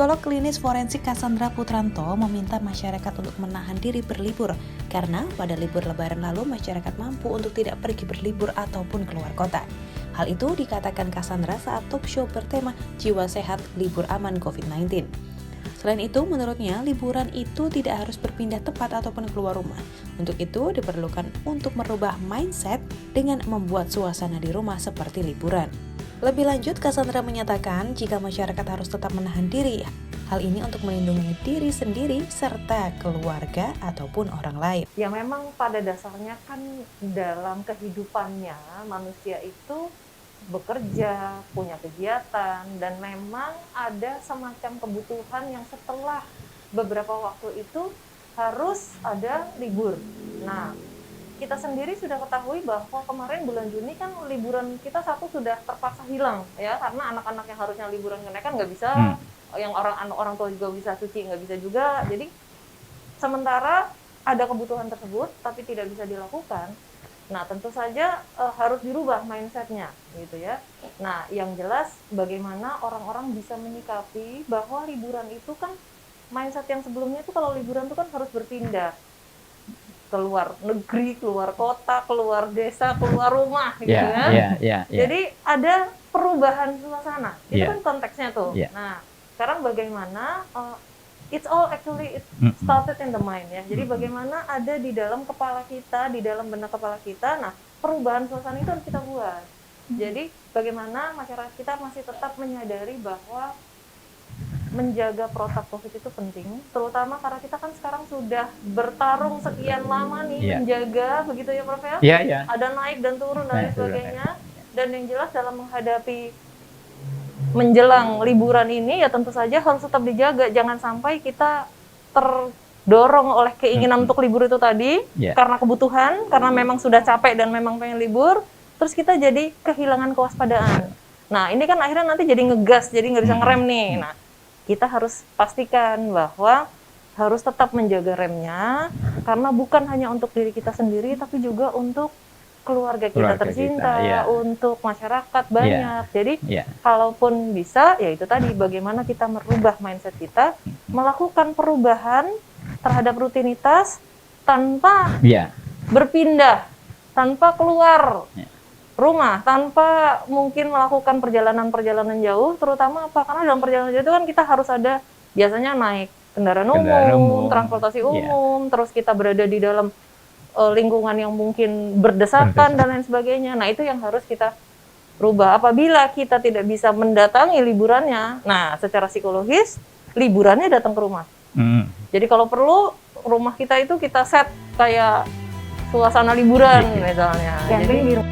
Psikolog klinis forensik Cassandra Putranto meminta masyarakat untuk menahan diri berlibur karena pada libur lebaran lalu masyarakat mampu untuk tidak pergi berlibur ataupun keluar kota. Hal itu dikatakan Cassandra saat talk show bertema Jiwa Sehat Libur Aman COVID-19. Selain itu, menurutnya liburan itu tidak harus berpindah tempat ataupun keluar rumah. Untuk itu diperlukan untuk merubah mindset dengan membuat suasana di rumah seperti liburan. Lebih lanjut, Cassandra menyatakan jika masyarakat harus tetap menahan diri, hal ini untuk melindungi diri sendiri serta keluarga ataupun orang lain. Ya memang pada dasarnya kan dalam kehidupannya manusia itu bekerja, punya kegiatan, dan memang ada semacam kebutuhan yang setelah beberapa waktu itu harus ada libur. Nah, kita sendiri sudah ketahui bahwa kemarin bulan Juni kan liburan kita satu sudah terpaksa hilang ya, karena anak-anak yang harusnya liburan kenaikan nggak bisa, yang orang tua juga bisa cuci nggak bisa juga. Jadi sementara ada kebutuhan tersebut tapi tidak bisa dilakukan, nah tentu saja harus dirubah mindsetnya gitu ya. Nah yang jelas bagaimana orang-orang bisa menyikapi bahwa liburan itu kan mindset yang sebelumnya itu kalau liburan itu kan harus berpindah keluar negeri, keluar kota, keluar desa, keluar rumah gitu kan. Jadi ada perubahan suasana. Itu kan konteksnya tuh. Nah, sekarang bagaimana it's all actually it started in the mind ya. Jadi bagaimana ada di dalam kepala kita, di dalam benak kepala kita. Nah, perubahan suasana itu harus kita buat. Jadi bagaimana masyarakat kita masih tetap menyadari bahwa menjaga protokol COVID itu penting, terutama karena kita kan sekarang sudah bertarung sekian lama nih menjaga, begitu ya Prof ya? Ada naik dan turun dan lain sebagainya. Dan yang jelas dalam menghadapi menjelang liburan ini ya tentu saja harus tetap dijaga, jangan sampai kita terdorong oleh keinginan untuk libur itu tadi karena kebutuhan, karena memang sudah capek dan memang pengen libur, terus kita jadi kehilangan kewaspadaan. Nah ini kan akhirnya nanti jadi ngegas, jadi nggak bisa ngerem nih. Nah kita harus pastikan bahwa harus tetap menjaga remnya, karena bukan hanya untuk diri kita sendiri, tapi juga untuk keluarga kita tercinta, untuk masyarakat banyak. Jadi kalaupun bisa, ya itu tadi bagaimana kita merubah mindset kita, melakukan perubahan terhadap rutinitas tanpa berpindah, tanpa keluar rumah, tanpa mungkin melakukan perjalanan-perjalanan jauh, terutama apa? Karena dalam perjalanan jauh itu kan kita harus ada biasanya naik kendaraan umum, transportasi umum, terus kita berada di dalam lingkungan yang mungkin berdesakan dan lain sebagainya. Nah itu yang harus kita rubah. Apabila kita tidak bisa mendatangi liburannya, nah secara psikologis liburannya datang ke rumah. Jadi kalau perlu rumah kita itu kita set kayak suasana liburan misalnya. Jadi di rumah.